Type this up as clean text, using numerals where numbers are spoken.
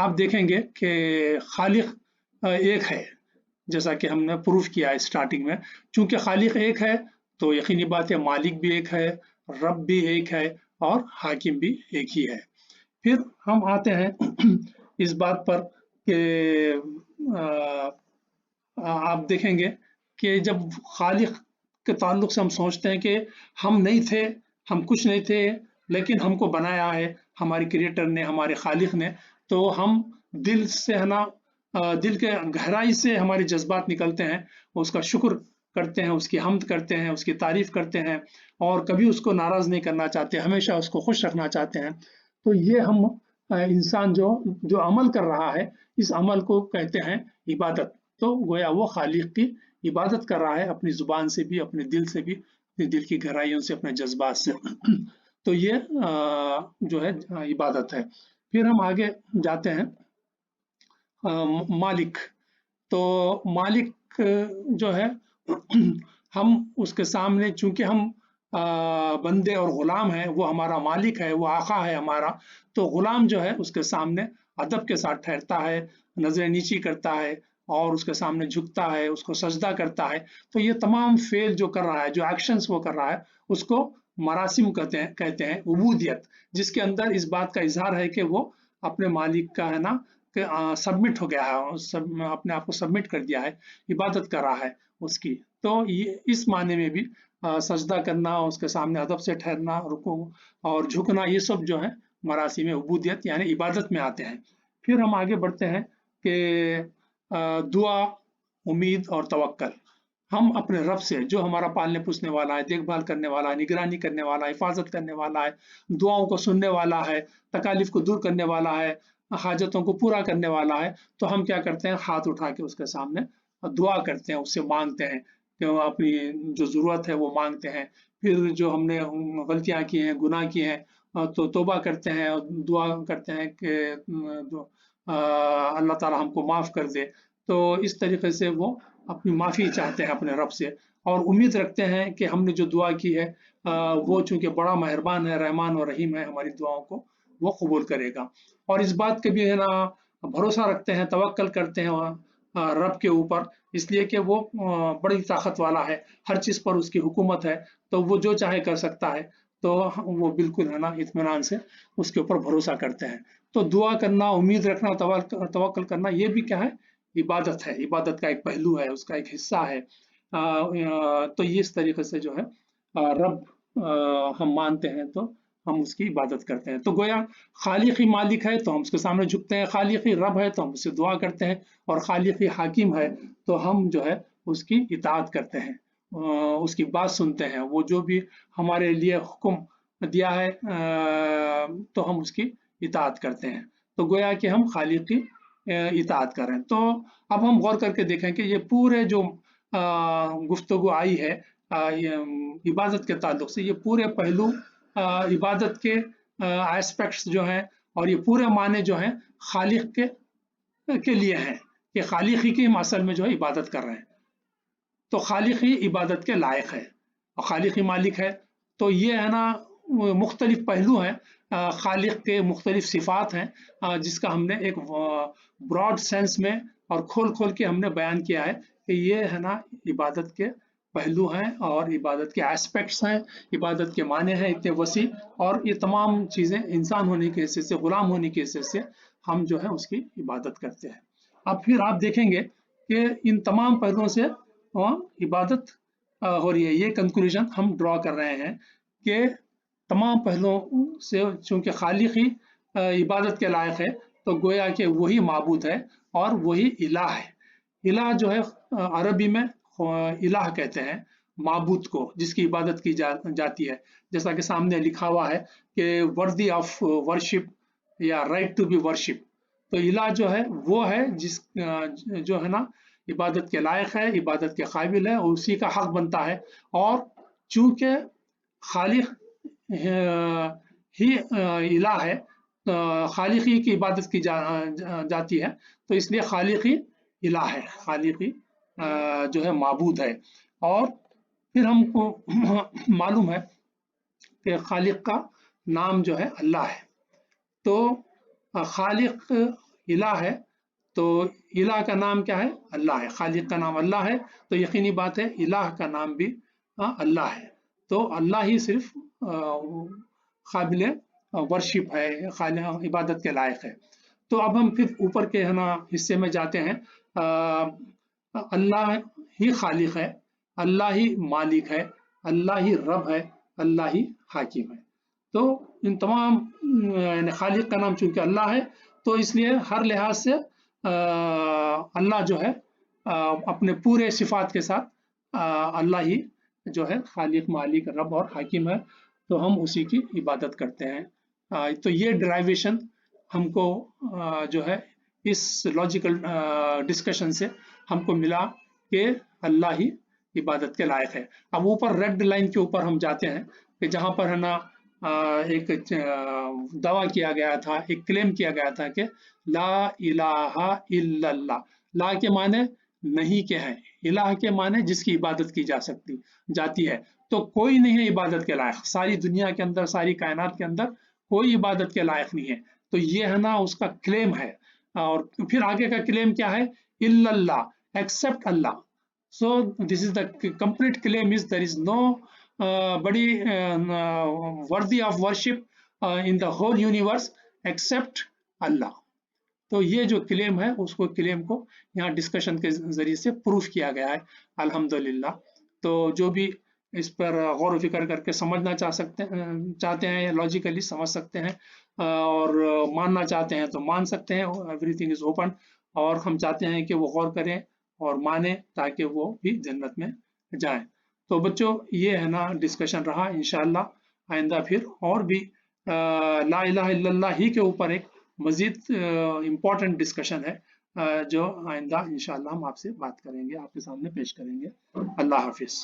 آپ دیکھیں گے کہ خالق ایک ہے، جیسا کہ ہم نے پروف کیا ہے اسٹارٹنگ میں. چونکہ خالق ایک ہے تو یقینی بات ہے مالک بھی ایک ہے، رب بھی ایک ہے اور حاکم بھی ایک ہی ہے. پھر ہم آتے ہیں اس بات پر کہ آپ دیکھیں گے کہ جب خالق کے تعلق سے ہم سوچتے ہیں کہ ہم نہیں تھے، ہم کچھ نہیں تھے، لیکن ہم کو بنایا ہے ہمارے کریٹر نے، ہمارے خالق نے، تو ہم دل سے ہے نا، دل کے گہرائی سے ہمارے جذبات نکلتے ہیں، اس کا شکر کرتے ہیں، اس کی حمد کرتے ہیں، اس کی تعریف کرتے ہیں، اور کبھی اس کو ناراض نہیں کرنا چاہتے، ہمیشہ اس کو خوش رکھنا چاہتے ہیں. تو یہ ہم انسان جو عمل کر رہا ہے، اس عمل کو کہتے ہیں عبادت. تو گویا وہ خالق کی عبادت کر رہا ہے، اپنی زبان سے بھی، اپنے دل سے بھی، اپنے دل کی گہرائیوں سے، اپنے جذبات سے. تو یہ جو ہے عبادت ہے. پھر ہم آگے جاتے ہیں مالک. تو مالک جو ہے ہم اس کے سامنے، چونکہ ہم بندے اور غلام ہیں، وہ ہمارا مالک ہے، وہ آقا ہے ہمارا، تو غلام جو ہے اس کے سامنے ادب کے ساتھ ٹھہرتا ہے، نظر نیچی کرتا ہے، اور اس کے سامنے جھکتا ہے، اس کو سجدہ کرتا ہے. تو یہ تمام فعل جو کر رہا ہے، جو ایکشنز وہ کر رہا ہے، اس کو مراسم کہتے ہیں عبودیت، جس کے اندر اس بات کا اظہار ہے کہ وہ اپنے مالک کا ہے نا کہ سبمٹ ہو گیا ہے، اپنے آپ کو سبمٹ کر دیا ہے، عبادت کر رہا ہے اس کی. تو یہ اس معنی میں بھی سجدہ کرنا، اس کے سامنے ادب سے ٹھہرنا، رکوع اور جھکنا، یہ سب جو ہے مراسم عبودیت یعنی عبادت میں آتے ہیں. پھر ہم آگے بڑھتے ہیں کہ دعا، امید اور توکل. ہم اپنے رب سے، جو ہمارا پالنے پوسنے والا ہے، دیکھ بھال کرنے والا ہے، نگرانی کرنے والا ہے، حفاظت کرنے والا ہے، دعاؤں کو سننے والا ہے، تکالیف کو دور کرنے والا ہے، حاجتوں کو پورا کرنے والا ہے، تو ہم کیا کرتے ہیں؟ ہاتھ اٹھا کے اس کے سامنے دعا کرتے ہیں، اس سے مانگتے ہیں کہ وہ اپنی جو ضرورت ہے وہ مانگتے ہیں. پھر جو ہم نے غلطیاں کی ہیں، گناہ کیے ہیں، تو توبہ کرتے ہیں اور دعا کرتے ہیں کہ اللہ تعالیٰ ہم کو معاف کر دے. تو اس طریقے سے وہ اپنی معافی چاہتے ہیں اپنے رب سے، اور امید رکھتے ہیں کہ ہم نے جو دعا کی ہے وہ چونکہ بڑا مہربان ہے، رحمان اور رحیم ہے، ہماری دعاؤں کو وہ قبول کرے گا. اور اس بات کے بھی ہے نا بھروسہ رکھتے ہیں، توکل کرتے ہیں رب کے اوپر، اس لیے کہ وہ بڑی طاقت والا ہے، ہر چیز پر اس کی حکومت ہے، تو وہ جو چاہے کر سکتا ہے. تو وہ بالکل ہے نا اطمینان سے اس کے اوپر بھروسہ کرتے ہیں. تو دعا کرنا، امید رکھنا، توکل کرنا، یہ بھی کیا ہے؟ عبادت ہے. عبادت کا ایک پہلو ہے، اس کا ایک حصہ ہے. تو یہ اس طریقے سے جو ہے رب ہم مانتے ہیں تو ہم اس کی عبادت کرتے ہیں. تو گویا خالقی مالک ہے تو ہم اس کے سامنے جھکتے ہیں، خالقی رب ہے تو ہم اس سے دعا کرتے ہیں، اور خالقی حاکم ہے تو ہم جو ہے اس کی اطاعت کرتے ہیں، اس کی بات سنتے ہیں. وہ جو بھی ہمارے لیے حکم دیا ہے تو ہم اس کی اطاعت کرتے ہیں. تو گویا کہ ہم خالق کی اطاعت کریں. تو اب ہم غور کر کے دیکھیں کہ یہ پورے جو گفتگو آئی ہے عبادت کے تعلق سے، یہ پورے پہلو عبادت کے ایسپیکٹس جو ہیں، اور یہ پورے معنی جو ہیں خالق کے لیے ہیں کہ خالق ہی کی ہم اصل میں جو ہے عبادت کر رہے ہیں. تو خالق ہی عبادت کے لائق ہے اور خالق ہی مالک ہے. تو یہ ہے نا مختلف پہلو ہیں، خالق کے مختلف صفات ہیں، جس کا ہم نے ایک براڈ سینس میں اور کھول کھول کے ہم نے بیان کیا ہے کہ یہ ہے نا عبادت کے پہلو ہیں اور عبادت کے ایسپیکٹس ہیں، عبادت کے معنی ہیں اتنے وسیع، اور یہ تمام چیزیں انسان ہونے کی حیثیت سے، غلام ہونے کی حیثیت سے ہم جو ہے اس کی عبادت کرتے ہیں. اب پھر آپ دیکھیں گے کہ ان تمام پہلوؤں سے عبادت ہو رہی ہے. یہ کنکلوژن ہم ڈرا کر رہے ہیں کہ تمام پہلوؤں سے چونکہ خالق ہی عبادت کے لائق ہے، تو گویا کہ وہی معبود ہے اور وہی الہ ہے. الہ جو ہے عربی میں الہ کہتے ہیں معبود کو، جس کی عبادت کی جاتی ہے، جیسا کہ سامنے لکھا ہوا ہے کہ worthy of worship یا right to be worship. تو الہ جو ہے وہ ہے جس جو ہے نا عبادت کے لائق ہے، عبادت کے قابل ہے، اور اسی کا حق بنتا ہے. اور چونکہ خالق ہی الہ ہے، خالق ہی کی عبادت کی جاتی ہے، تو اس لیے خالق ہی الہ ہے، خالق ہی جو ہے معبود ہے. اور پھر ہم کو معلوم ہے کہ خالق کا نام جو ہے اللہ ہے. تو خالق الہ ہے تو الہ کا نام کیا ہے؟ اللہ ہے. خالق کا نام اللہ ہے تو یقینی بات ہے الہ کا نام بھی اللہ ہے. تو اللہ ہی صرف قابل ورشپ ہے، عبادت کے لائق ہے. تو اب ہم پھر اوپر کے ہے نا حصے میں جاتے ہیں. اللہ ہی خالق ہے، اللہ ہی مالک ہے، اللہ ہی رب ہے، اللہ ہی حاکم ہے. تو ان تمام خالق کا نام چونکہ اللہ ہے تو اس لیے ہر لحاظ سے اللہ جو ہے اپنے پورے صفات کے ساتھ اللہ ہی جو ہے خالق، مالک، رب اور حاکم ہے. تو ہم اسی کی عبادت کرتے ہیں. تو یہ ڈرائیویشن ہم کو جو ہے اس لاجیکل ڈسکشن سے ہم کو ملا کہ اللہ ہی عبادت کے لائق ہے. اب اوپر ریڈ لائن کے اوپر ہم جاتے ہیں کہ جہاں پر ہے نا ایک دعویٰ کیا گیا تھا، ایک کلیم کیا گیا تھا کہ لا الہ الا اللہ. لا کے معنی نہیں کے ہیں، الہ کے معنی جس کی عبادت کی جاتی ہے. تو کوئی نہیں ہے عبادت کے لائق، ساری دنیا کے اندر، ساری کائنات کے اندر کوئی عبادت کے لائق نہیں ہے. تو یہ ہے نا اس کا کلیم ہے. اور پھر آگے کا کلیم کیا ہے؟ الا اللہ، ایکسپٹ اللہ. So this is the complete claim is there is no body worthy of worship in the whole universe except Allah. تو یہ جو کلیم ہے اس کو کلیم کو یہاں ڈسکشن کے ذریعے سے پروف کیا گیا ہے الحمدللہ. تو جو بھی اس پر غور و فکر کر کے سمجھنا چاہتے ہیں، لاجیکلی سمجھ سکتے ہیں، اور ماننا چاہتے ہیں تو مان سکتے ہیں. Every thing is open. اور ہم چاہتے ہیں کہ وہ غور کریں اور مانے تاکہ وہ بھی جنت میں جائیں. تو بچوں یہ ہے نا ڈسکشن رہا. انشاءاللہ آئندہ پھر اور بھی لا الہ الا اللہ ہی کے اوپر ایک مزید امپورٹنٹ ڈسکشن ہے جو آئندہ انشاءاللہ ہم آپ سے بات کریں گے، آپ کے سامنے پیش کریں گے. اللہ حافظ.